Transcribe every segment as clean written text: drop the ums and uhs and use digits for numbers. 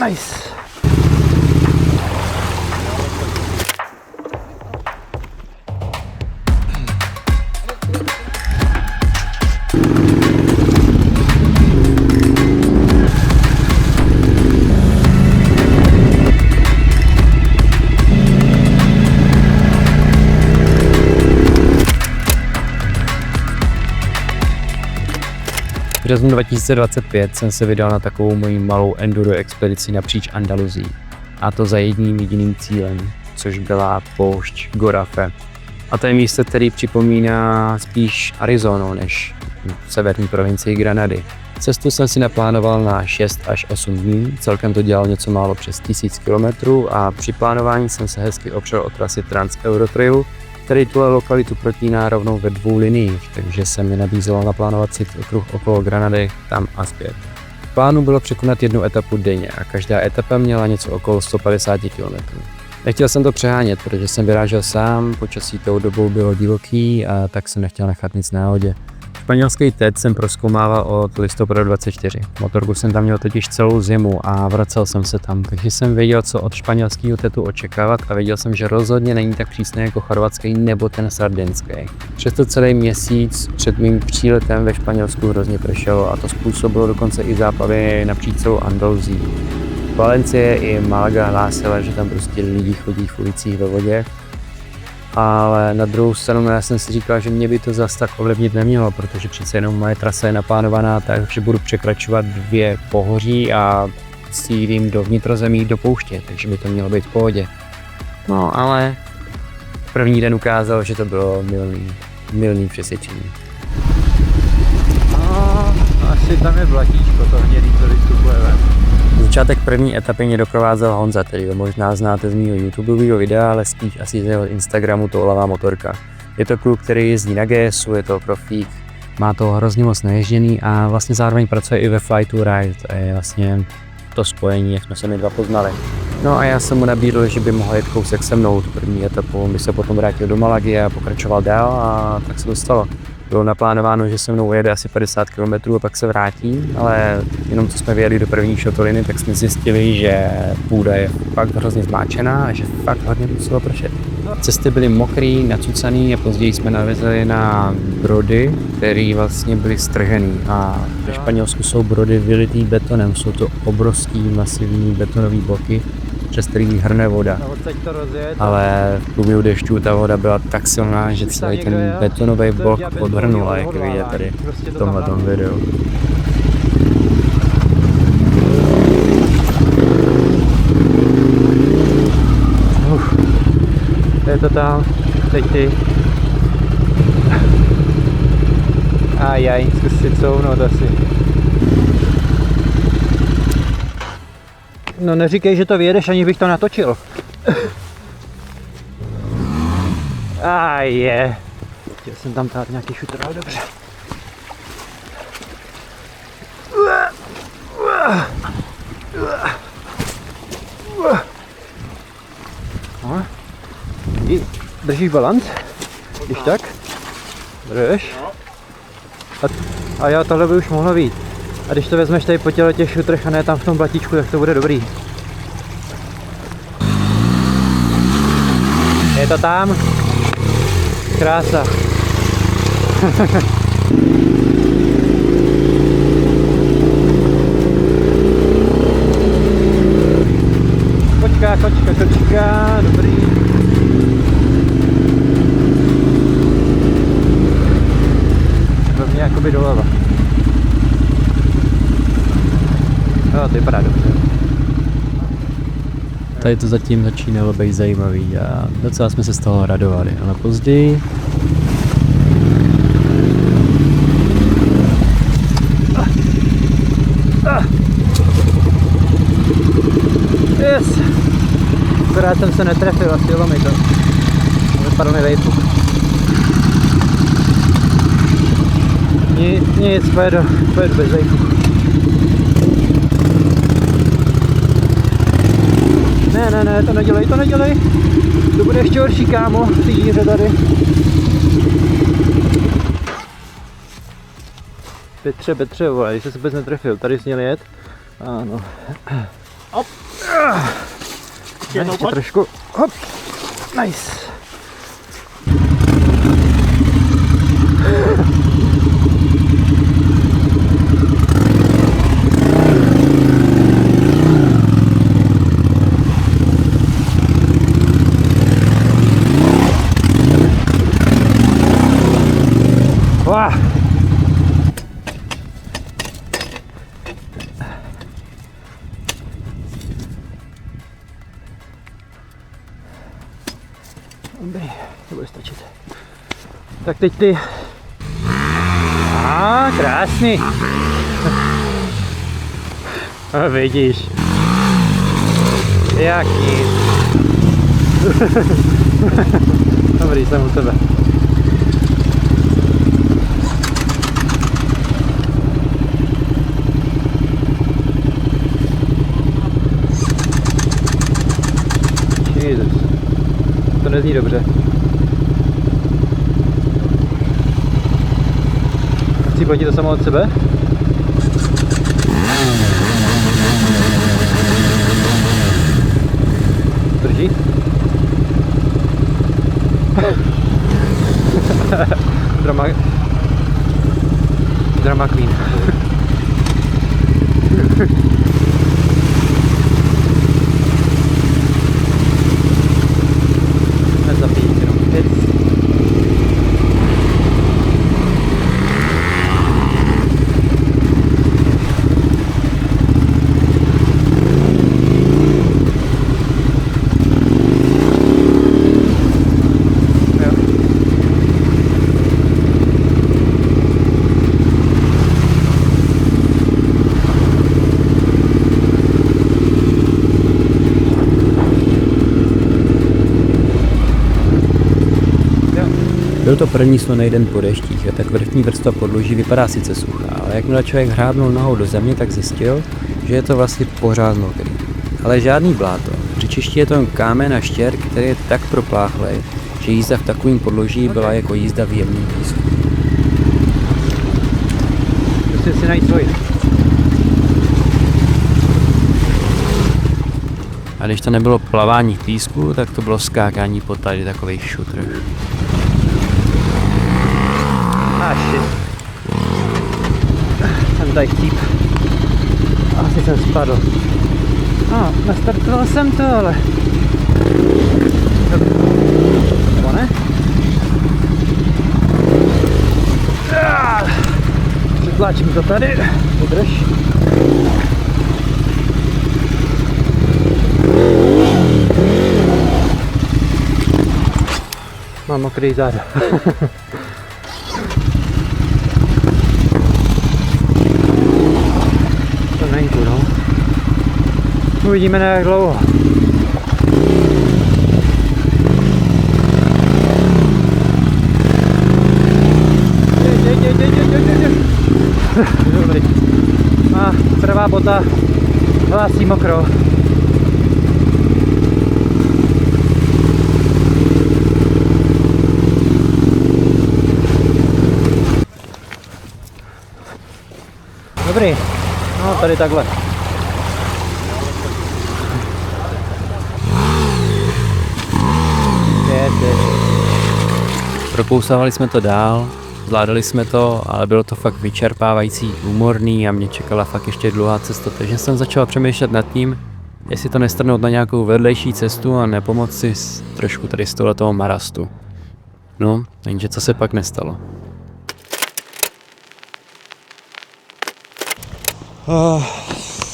Nice. V březnu 2025 jsem se vydal na takovou moji malou enduro expedici napříč Andaluzií. A to za jedním jediným cílem, což byla poušť Gorafe. A to je místo, který připomíná spíš Arizonu než severní provincii Granady. Cestu jsem si naplánoval na 6 až 8 dní, celkem to dělal něco málo přes 1000 km a při plánování jsem se hezky opřel o trasy Trans Eurotrailu, který tuhle lokalitu protíná rovnou ve 2 liniích, takže se mi nabízelo naplánovat si okruh okolo Granady tam a zpět. V plánu bylo překonat 1 etapu denně a každá etapa měla něco okolo 150 km. Nechtěl jsem to přehánět, protože jsem vyrážel sám, počasí tou dobou bylo divoký a tak jsem nechtěl nechat nic náhodě. Španělský TED jsem prozkoumával od listopadu 24. Motorku jsem tam měl totiž celou zimu a vracel jsem se tam, takže jsem věděl, co od španělského TEDu očekávat a věděl jsem, že rozhodně není tak přísný jako chorvatský nebo ten sardinský. Přesto celý měsíc před mým příletem ve Španělsku hrozně pršelo a to způsobilo dokonce i záplavy napříč celou Andaluzí. Valencie i Malaga hlásila, že tam prostě lidi chodí v ulicích ve vodě. Ale na druhou stranu já jsem si říkal, že mě by to zas tak ovlivnit nemělo, protože přece jenom moje trasa je naplánovaná tak, že budu překračovat 2 pohoří a cílím do vnitrozemí do pouště, takže by to mělo být v pohodě. No ale první den ukázal, že to bylo mylný přesvědčení. Asi tam je blatíčko, to hnědý, to vystupuje ven. Začátek první etapy mě doprovázel Honza, který ho možná znáte z mého YouTubeového videa, ale spíš asi z jeho Instagramu Toulavá motorka. Je to kluk, který jezdí na GSu, je to profík, má to hrozně moc naježděný a vlastně zároveň pracuje i ve Fly to Ride, to je vlastně to spojení, jak jsme se my dva poznali. No a já jsem mu nabídl, že by mohl jet kousek se mnou tu první etapu, on by se potom vrátil do Malagy a pokračoval dál a tak se to stalo. Bylo naplánováno, že se mnou ujede asi 50 km a pak se vrátí, ale jenom co jsme vyjeli do první šotoliny, tak jsme zjistili, že půda je fakt hrozně zmáčená a že fakt hodně muselo pršet. Cesty byly mokrý, nacucaný a později jsme navezli na brody, které vlastně byly strhený a ve Španělsku jsou brody vylitý betonem, jsou to obrovský masivní betonové bloky, přes který hrne voda. Ale v průběhu dešťů ta voda byla tak silná, že celý ten betonový blok odhrnula, jak vidět tady v tomhletom videu. Je to tam, teď ty. Ajaj, zkus si couvnout asi. No neříkej, že to vyjedeš, aniž bych to natočil. Je. Chtěl jsem tam dát nějaký šutr, ale dobře. Držíš balanc? Když tak? Drž. A jo, tohle by už mohlo být. A když to vezmeš tady po těle těch šutrech a ne tam v tom blatíčku, tak to bude dobrý. Je to tam? Krása. Kočka, dobrý. Rovně jakoby doleva. Jo, to vypadá dobře. Tady to zatím začínalo být zajímavý a docela jsme se z toho radovali, ale později Yes! Akorát jsem se netrefil a sjelo mi to. Vypadl mi vejpuk. Nic, pojedu bez vejpuku. Ne, to nedělej. To bude ještě horší, kámo, v té díře tady. Petře, vole, když se vůbec netrefil, tady jsi měl jet? Ano. Hop. Ještě trošku. Hop. Nice. Wow. Dobrý, to bude stačit. Tak teď ty. Krásný. Vidíš. Jak nic. Dobrý, jsem u tebe. Jezus. To nezní dobře. Chci platit to samo od sebe? Drží? Drama queen. Nezapít jenom věc. Byl to první slunný den po deštích a tak vrchní vrstva podloží vypadá sice suchá, ale jakmile člověk hrábnul nohou do země, tak zjistil, že je to vlastně pořád mokrý. Ale žádný bláto. Při čeští je to jen kámen a štěr, který je tak propláchlej, že jízda v takovém podloží byla jako jízda v jemném písku. Musím si najít svůj. A když to nebylo plavání v písku, tak to bylo skákání po tady takových šutrech. Shit. Jsem tady chcíp. Asi jsem spadl. Nastartoval jsem to, ale... Nebo ne? Přetláčím to tady. Vydrž. Mám mokrý záda. Venku, no. Uvidíme, na jak dlouho. Dobrý. A pravá bota hlásí mokro. Dobrý. No, tady takhle. Prokousávali jsme to dál, zvládali jsme to, ale bylo to fakt vyčerpávající, úmorný a mě čekala fakt ještě dlouhá cesta, takže jsem začal přemýšlet nad tím, jestli to nestrhnout na nějakou vedlejší cestu a nepomoct si trošku tady z tohoto marastu. No, jenže co se pak nestalo.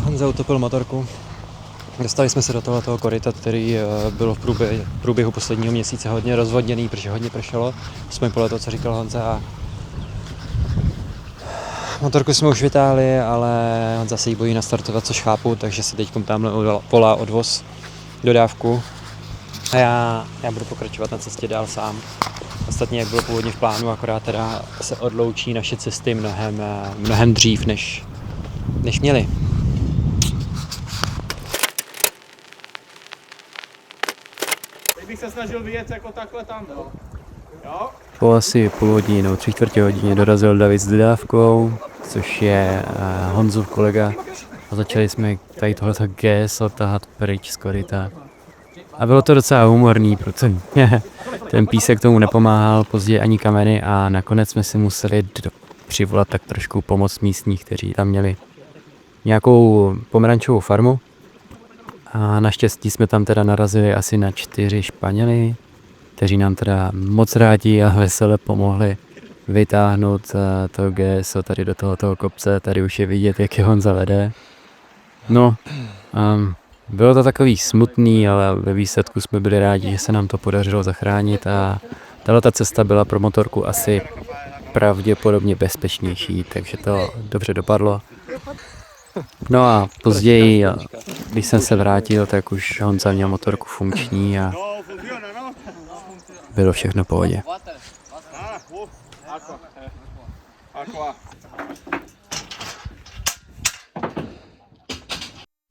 Honza utopil motorku. Dostali jsme se do tohoto koryta, který bylo v průběhu posledního měsíce hodně rozvodněný, protože hodně pršelo. Aspoň podle toho, co říkal Honza. A motorku jsme už vytáhli, ale Honza se jí bojí nastartovat, což chápu, takže se teď tamhle volá odvoz, dodávku. A já budu pokračovat na cestě dál sám. Ostatně, jak bylo původně v plánu, akorát teda se odloučí naše cesty mnohem dřív, než měli. Teď bych se snažil vyjet jako takhle tam, jo? Po asi půl hodině nebo 3/4 hodině dorazil David s dodávkou, což je Honzův kolega, a začali jsme tady tohleto GSO tahat pryč z koryta. A bylo to docela humorný, protože ten písek tomu nepomáhal, později ani kameny a nakonec jsme si museli přivolat tak trošku pomoc místních, kteří tam měli nějakou pomerančovou farmu. A naštěstí jsme tam teda narazili asi na 4 Španěly, kteří nám teda moc rádi a veselé pomohli vytáhnout to GSO tady do tohoto kopce. Tady už je vidět, jak je Honza vede. No, bylo to takový smutný, ale ve výsledku jsme byli rádi, že se nám to podařilo zachránit a tato cesta byla pro motorku asi pravděpodobně bezpečnější, takže to dobře dopadlo. No a později, když jsem se vrátil, tak už Honza měl motorku funkční a bylo všechno v pohodě.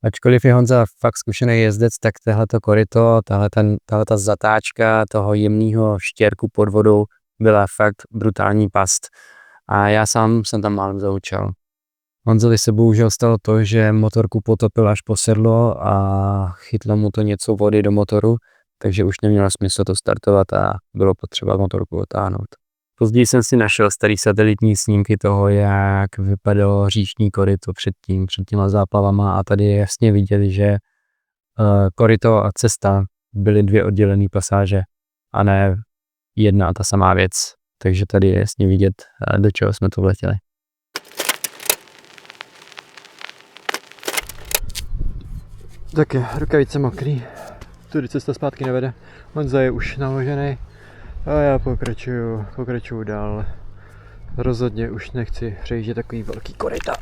Ačkoliv je Honza fakt zkušený jezdec, tak tohleto koryto, tahleta zatáčka toho jemného štěrku pod vodou byla fakt brutální past. A já sám jsem tam málem zahučel. Honzovi se bohužel stalo to, že motorku potopil až po sedlo a chytlo mu to něco vody do motoru, takže už nemělo smysl to startovat a bylo potřeba motorku otáhnout. Později jsem si našel starý satelitní snímky toho, jak vypadalo říční koryto před těma záplavama a tady je jasně vidět, že koryto a cesta byly 2 oddělené pasáže a ne jedna a ta samá věc. Takže tady je jasně vidět, do čeho jsme to vletěli. Tak je, rukavice mokrý. Tudy cesta zpátky nevede. Honza je už naložený. A já pokračuju dál. Rozhodně už nechci přejíždět takový velký koryta.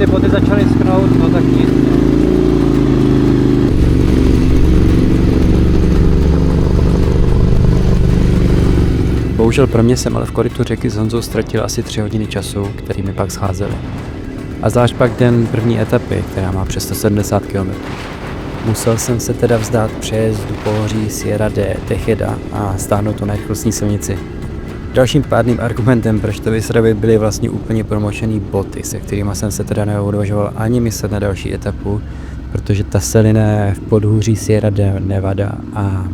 Ty boty začaly schnout, no tak nic. Bohužel pro mě jsem ale v korytu řeky s Honzou ztratil asi 3 hodiny času, který mi pak scházely. A zvlášť pak den první etapy, která má přes 170 km. Musel jsem se teda vzdát přejezdu pohoří Sierra de Tejeda a stáhnout to na rychlostní silnici. Dalším pádným argumentem, proč to vysravit, byly vlastně úplně promočený boty, se kterými jsem se teda neodvažoval ani myslet na další etapu, protože ta selina je v podhůří Sierra de Nevada a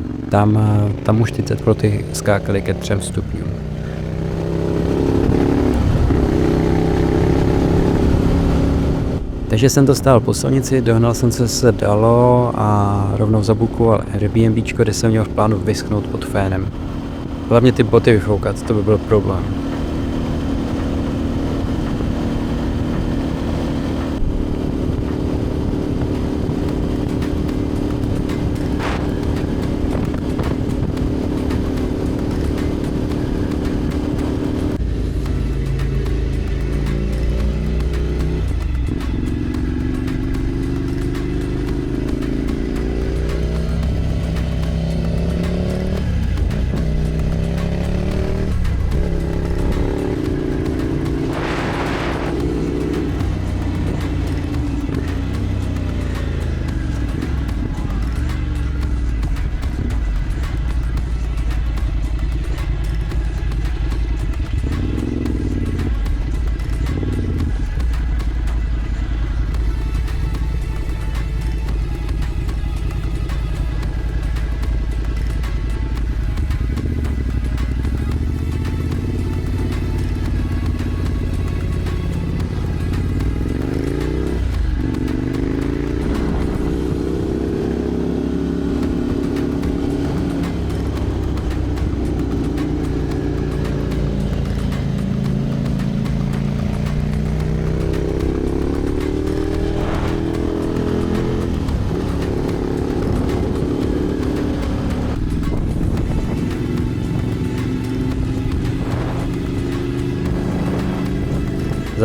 tam už ty teploty skákaly ke 3 stupňům. Takže jsem to stál po silnici, dohnal jsem se dalo a rovnou zabukoval Airbnbčko, kde jsem měl v plánu vyschnout pod fénem. Hlavně ty boty vyfoukat, to by byl problém.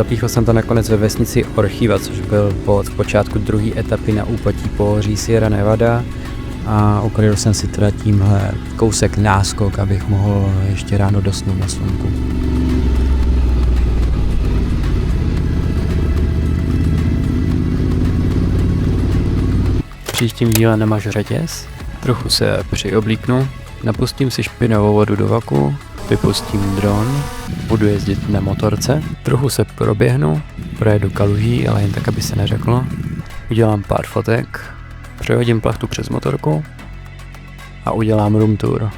Zapíchl jsem to nakonec ve vesnici Orchiva, což byl bod v počátku druhé etapy na úpatí pohoří Sierra Nevada. A ukryl jsem si teda tímhle kousek náskok, abych mohl ještě ráno dosnout na slunku. V příštím díle nemažu řetěz, trochu se přioblíknu, napustím si špinavou vodu do vaku, vypustím dron, budu jezdit na motorce, trochu se proběhnu, projedu kaluží, ale jen tak, aby se neřeklo, udělám pár fotek, přehodím plachtu přes motorku a udělám room tour.